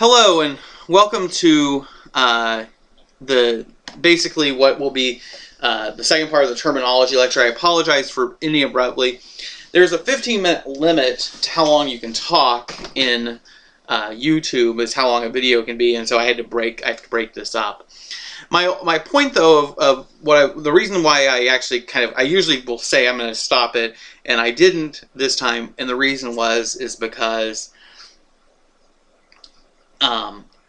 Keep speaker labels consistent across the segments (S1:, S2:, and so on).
S1: Hello and welcome to basically what will be the second part of the terminology lecture. I apologize for ending abruptly. There's a 15-minute limit to how long you can talk in YouTube, is how long a video can be, and so I have to break this up. My point though of the reason why I usually will say I'm going to stop it, and I didn't this time, and the reason is because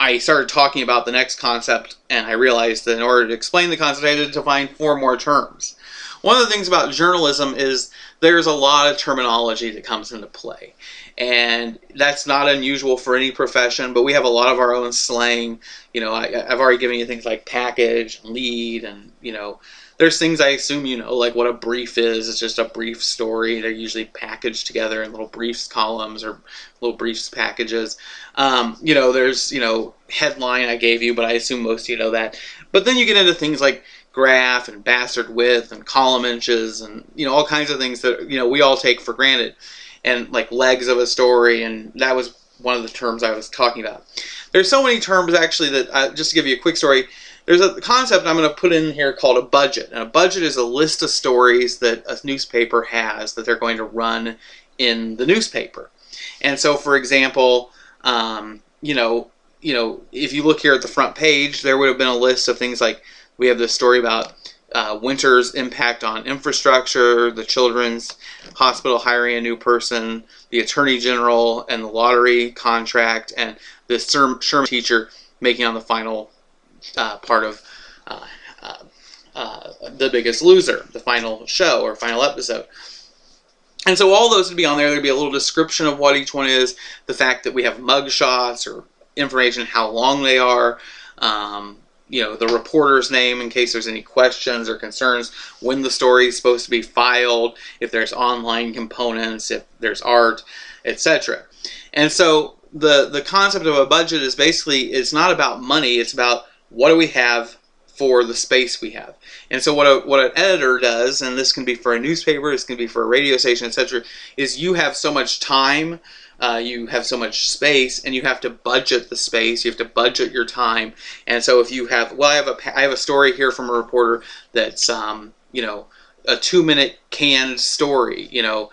S1: I started talking about the next concept, and I realized that in order to explain the concept, I had to define 4 more terms. One of the things about journalism is there's a lot of terminology that comes into play, and that's not unusual for any profession, but we have a lot of our own slang. You know, I've already given you things like package, lead, and, you know, there's things I assume you know, like what a brief is. It's just a brief story. They're usually packaged together in little briefs columns or little briefs packages. You know, there's, you know, headline I gave you, but I assume most of you know that. But then you get into things like graph and bastard width and column inches and, you know, all kinds of things that, you know, we all take for granted. And like legs of a story, and that was one of the terms I was talking about. There's so many terms actually that, just to give you a quick story, there's a concept I'm going to put in here called a budget. And a budget is a list of stories that a newspaper has that they're going to run in the newspaper. And so, for example, you know, if you look here at the front page, there would have been a list of things like, we have this story about winter's impact on infrastructure, the children's hospital hiring a new person, the attorney general and the lottery contract, and the Sherman teacher making on the final part of The Biggest Loser, the final show or final episode. And so all those would be on there. There'd be a little description of what each one is, the fact that we have mug shots or information how long they are, you know, the reporter's name in case there's any questions or concerns, when the story is supposed to be filed, if there's online components, if there's art, etc. And so the concept of a budget is basically, it's not about money, it's about what do we have for the space we have. And so what an editor does, and this can be for a newspaper, this can be for a radio station, etc., is you have so much time, you have so much space, and you have to budget the space, you have to budget your time. And so if you have, well, I have a story here from a reporter that's, you know, a 2-minute canned story, you know,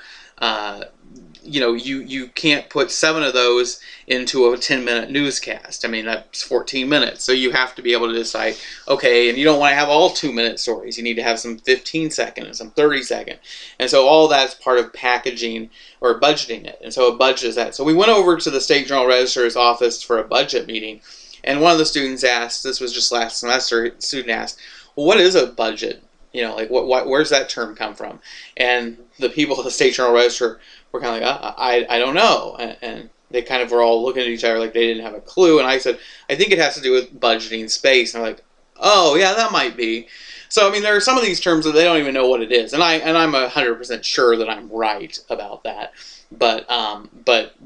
S1: you can't put 7 of those into a 10-minute newscast. I mean, that's 14 minutes. So you have to be able to decide, okay, and you don't want to have all 2-minute stories. You need to have some 15-second and some 30-second. And so all that's part of packaging or budgeting it. And so a budget is that. So we went over to the State Journal Registrar's office for a budget meeting. And one of the students asked, this was just last semester, the student asked, well, what is a budget? You know, like where's that term come from? And the people at the State Journal Register were kind of like, I don't know. And they kind of were all looking at each other like they didn't have a clue. And I said, I think it has to do with budgeting space. And I'm like, oh, yeah, that might be. So, I mean, there are some of these terms that they don't even know what it is. And I'm 100% sure that I'm right about that. But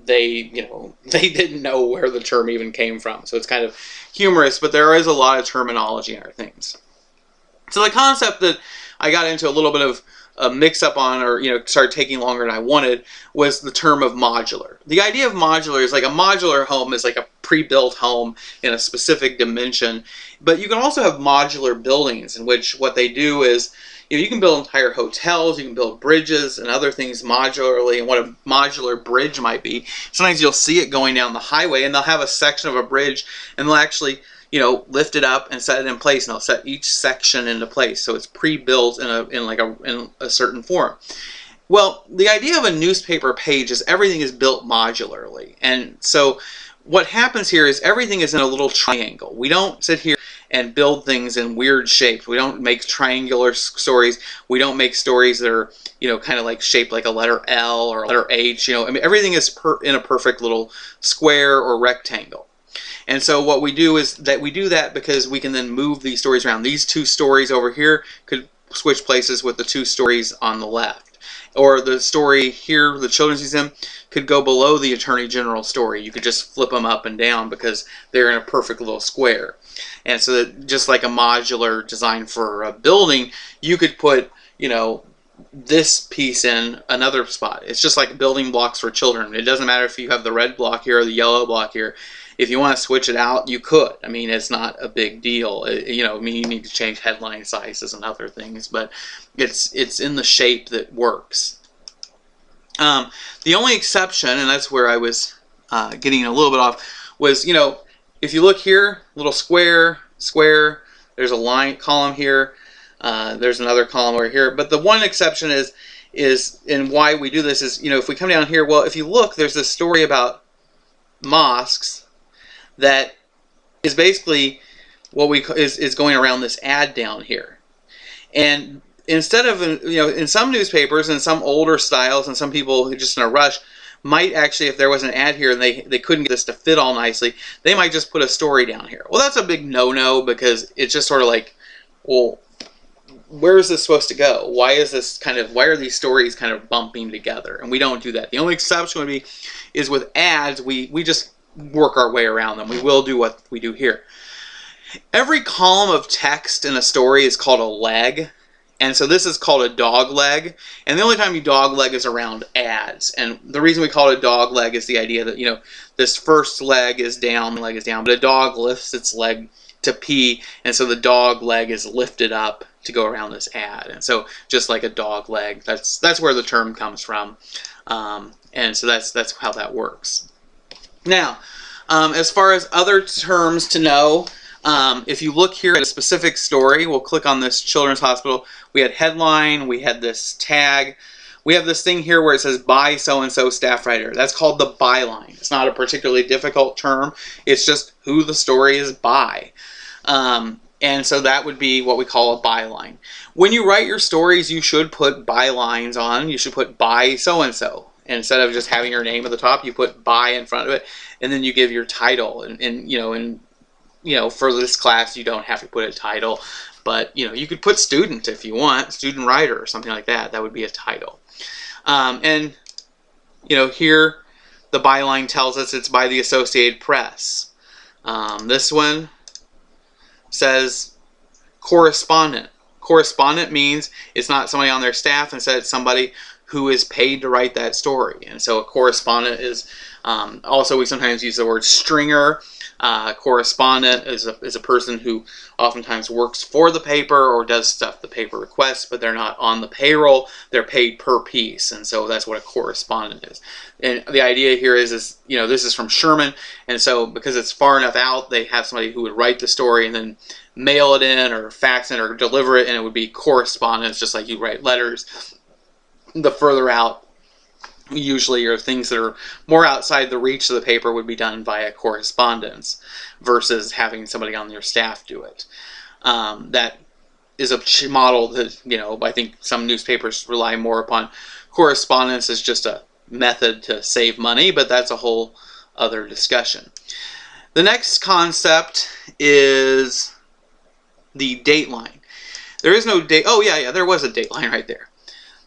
S1: they, you know, they didn't know where the term even came from. So it's kind of humorous, but there is a lot of terminology in our things. So the concept that I got into a little bit of a mix-up on, or, you know, started taking longer than I wanted, was the term of modular. The idea of modular is like a modular home is like a pre-built home in a specific dimension, but you can also have modular buildings in which what they do is, you know, you can build entire hotels, you can build bridges and other things modularly. And what a modular bridge might be, sometimes you'll see it going down the highway and they'll have a section of a bridge and they'll actually, you know, lift it up and set it in place, and they'll set each section into place. So it's pre-built in a certain form. Well, the idea of a newspaper page is everything is built modularly. And so what happens here is everything is in a little triangle. We don't sit here and build things in weird shapes. We don't make triangular stories. We don't make stories that are, you know, kind of like shaped like a letter L or a letter H. You know, I mean, everything is in a perfect little square or rectangle. And so what we do is that we do that because we can then move these stories around. These 2 stories over here could switch places with the 2 stories on the left. Or the story here, the children's museum, could go below the Attorney General story. You could just flip them up and down because they're in a perfect little square. And so that just like a modular design for a building, you could put, you know, this piece in another spot. It's just like building blocks for children. It doesn't matter if you have the red block here or the yellow block here. If you want to switch it out, you could. I mean, it's not a big deal. You know, I mean, you need to change headline sizes and other things, but it's in the shape that works. The only exception, and that's where I was getting a little bit off, was, you know, if you look here, little square, there's a line column here, there's another column over here, but the one exception is, and why we do this is, you know, if we come down here, well, if you look, there's this story about mosques that is basically what is going around this ad down here. And instead of, you know, in some newspapers and some older styles, and some people just in a rush might actually, if there was an ad here and they couldn't get this to fit all nicely, they might just put a story down here. Well, that's a big no-no, because it's just sort of like, well, where is this supposed to go? Why are these stories kind of bumping together? And we don't do that. The only exception would be is with ads, we just work our way around them. We will do what we do here. Every column of text in a story is called a leg. And so this is called a dog leg. And the only time you dog leg is around ads. And the reason we call it a dog leg is the idea that, you know, this first leg is down, but a dog lifts its leg to pee, and so the dog leg is lifted up to go around this ad. And so just like a dog leg, that's where the term comes from. And so that's how that works. Now, as far as other terms to know, if you look here at a specific story, we'll click on this children's hospital. We had headline, we had this tag, we have this thing here where it says by so-and-so staff writer. That's called the byline. It's not a particularly difficult term. It's just who the story is by. And so that would be what we call a byline. When you write your stories, you should put bylines on. You should put by so-and-so. And instead of just having your name at the top, you put by in front of it, and then you give your title. And you know, for this class, you don't have to put a title, but, you know, you could put student if you want, student writer or something like that. That would be a title. And, you know, here the byline tells us it's by the Associated Press. This one says correspondent. Correspondent means it's not somebody on their staff, instead it's somebody who is paid to write that story. And so a correspondent is, also we sometimes use the word stringer. Correspondent is a person who oftentimes works for the paper or does stuff the paper requests, but they're not on the payroll. They're paid per piece, and so that's what a correspondent is. And the idea here is you know, this is from Sherman, and so because it's far enough out, they have somebody who would write the story and then mail it in or fax it or deliver it, and it would be correspondence, just like you write letters. The further out, usually, or things that are more outside the reach of the paper would be done via correspondence versus having somebody on your staff do it. That is a model that, you know, I think some newspapers rely more upon. Correspondence as just a method to save money, but that's a whole other discussion. The next concept is the date line. There is no date. Oh, yeah, there was a date line right there.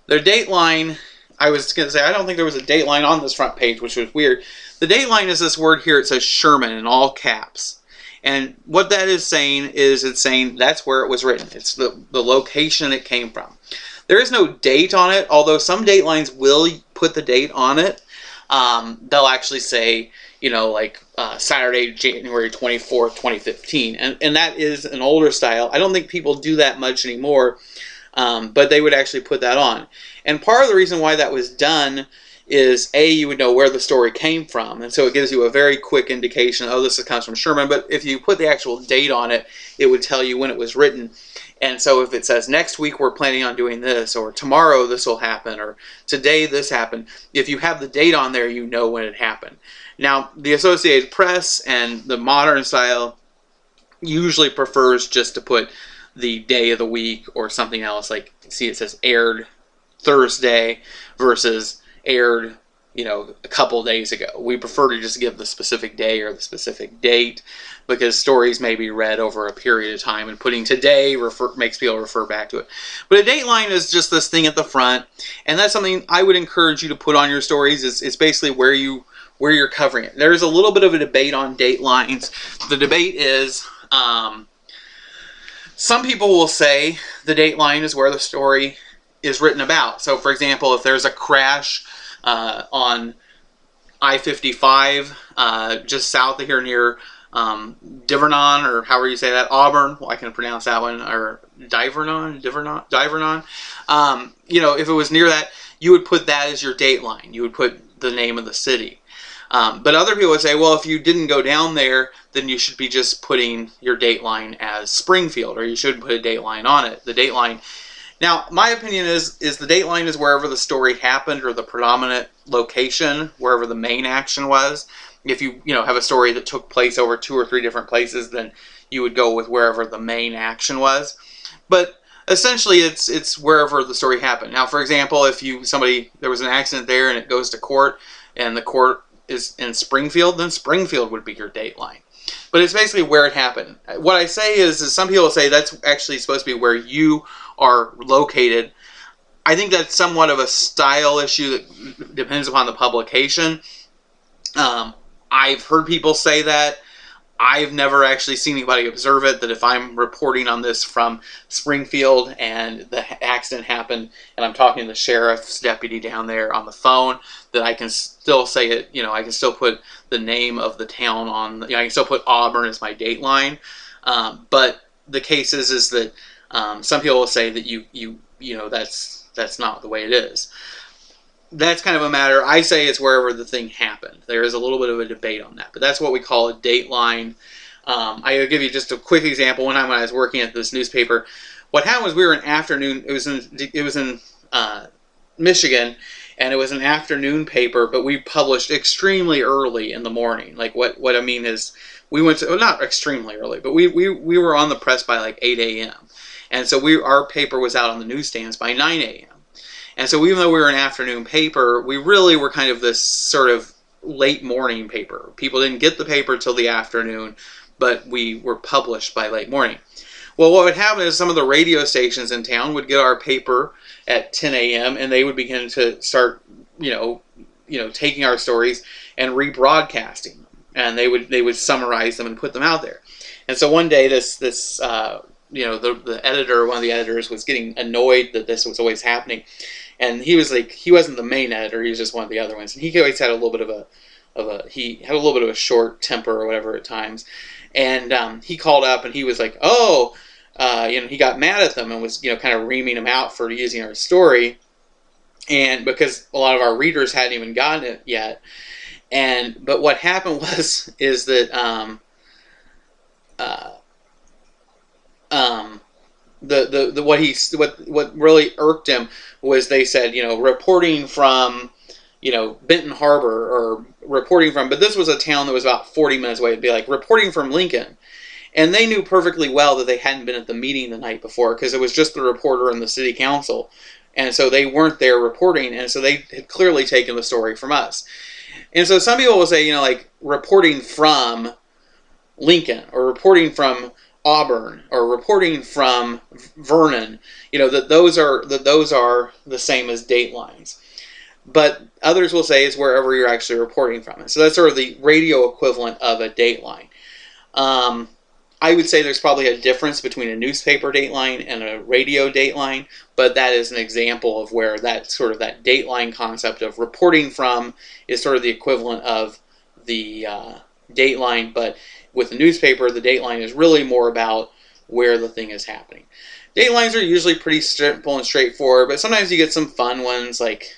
S1: The date line, I was going to say, I don't think there was a date line on this front page, which was weird. The date line is this word here. It says Sherman in all caps. And what that is saying is it's saying that's where it was written. It's the location it came from. There is no date on it, although some date lines will put the date on it. They'll actually say, you know, like Saturday, January 24th, 2015. And that is an older style. I don't think people do that much anymore. But they would actually put that on. And part of the reason why that was done is, A, you would know where the story came from. And so it gives you a very quick indication, oh, this comes from Sherman. But if you put the actual date on it, it would tell you when it was written. And so if it says, next week we're planning on doing this, or tomorrow this will happen, or today this happened, if you have the date on there, you know when it happened. Now, the Associated Press and the modern style usually prefers just to put the day of the week or something else. Like, see, it says aired Thursday versus aired, you know, a couple days ago. We prefer to just give the specific day or the specific date, because stories may be read over a period of time, and putting today makes people refer back to it. But a date line is just this thing at the front, and that's something I would encourage you to put on your stories. It's basically where you're covering it. There's a little bit of a debate on date lines. The debate is, some people will say the date line is where the story is written about. So, for example, if there's a crash on I-55, just south of here near Divernon, or however you say that, Auburn. Well, I can pronounce that one, or Divernon. If it was near that, you would put that as your dateline. You would put the name of the city. But other people would say, well, if you didn't go down there, then you should be just putting your dateline as Springfield, or you should put a dateline on it. The dateline. Now, my opinion is the dateline is wherever the story happened, or the predominant location, wherever the main action was. If you have a story that took place over 2 or 3 different places, then you would go with wherever the main action was. But essentially, it's wherever the story happened. Now, for example, if there was an accident there and it goes to court, and the court is in Springfield, then Springfield would be your dateline. But it's basically where it happened. What I say is some people say that's actually supposed to be where you are located. I think that's somewhat of a style issue that depends upon the publication. I've heard people say that. I've never actually seen anybody observe it, that if I'm reporting on this from Springfield and the accident happened and I'm talking to the sheriff's deputy down there on the phone, that I can still say it, I can still put the name of the town on, I can still put Auburn as my dateline. But the case is that some people will say that that's not the way it is. That's kind of a matter. I say it's wherever the thing happened. There is a little bit of a debate on that, but that's what we call a dateline. I'll give you just a quick example. One time when I was working at this newspaper, what happened was we were in afternoon. It was in Michigan, and it was an afternoon paper, but we published extremely early in the morning. Like what I mean is, we went to, well, not extremely early, but we were on the press by like 8 a.m. And so our paper was out on the newsstands by 9 a.m. And so even though we were an afternoon paper, we really were kind of this sort of late morning paper. People didn't get the paper till the afternoon, but we were published by late morning. Well, what would happen is some of the radio stations in town would get our paper at 10 a.m. and they would begin to start, taking our stories and rebroadcasting them. And they would summarize them and put them out there. And so one day the editor, one of the editors, was getting annoyed that this was always happening. And he was like, he wasn't the main editor, he was just one of the other ones. And he always had a little bit of a short temper or whatever at times. And he called up and he was like, he got mad at them and was, kind of reaming them out for using our story. And because a lot of our readers hadn't even gotten it yet. But what happened is that what really irked him was they said, reporting from, Benton Harbor, or reporting from, but this was a town that was about 40 minutes away. It'd be like reporting from Lincoln. And they knew perfectly well that they hadn't been at the meeting the night before, because it was just the reporter and the city council. And so they weren't there reporting, and so they had clearly taken the story from us. And so some people will say, like reporting from Lincoln, or reporting from Auburn, or reporting from Vernon, that those are the same as datelines. But others will say it's wherever you're actually reporting from. And so that's sort of the radio equivalent of a dateline. I would say there's probably a difference between a newspaper dateline and a radio dateline, but that is an example of where that dateline concept of reporting from is sort of the equivalent of the dateline, but with the newspaper, the dateline is really more about where the thing is happening. Datelines are usually pretty simple and straightforward, but sometimes you get some fun ones, like,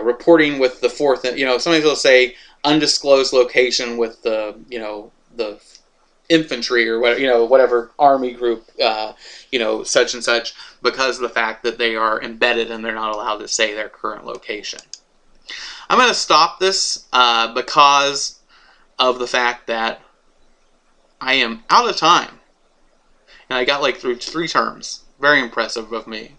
S1: reporting with the fourth, sometimes they'll say undisclosed location with the infantry, or whatever army group, such and such, because of the fact that they are embedded and they're not allowed to say their current location. I'm going to stop this because of the fact that I am out of time. And I got through 3 terms. Very impressive of me.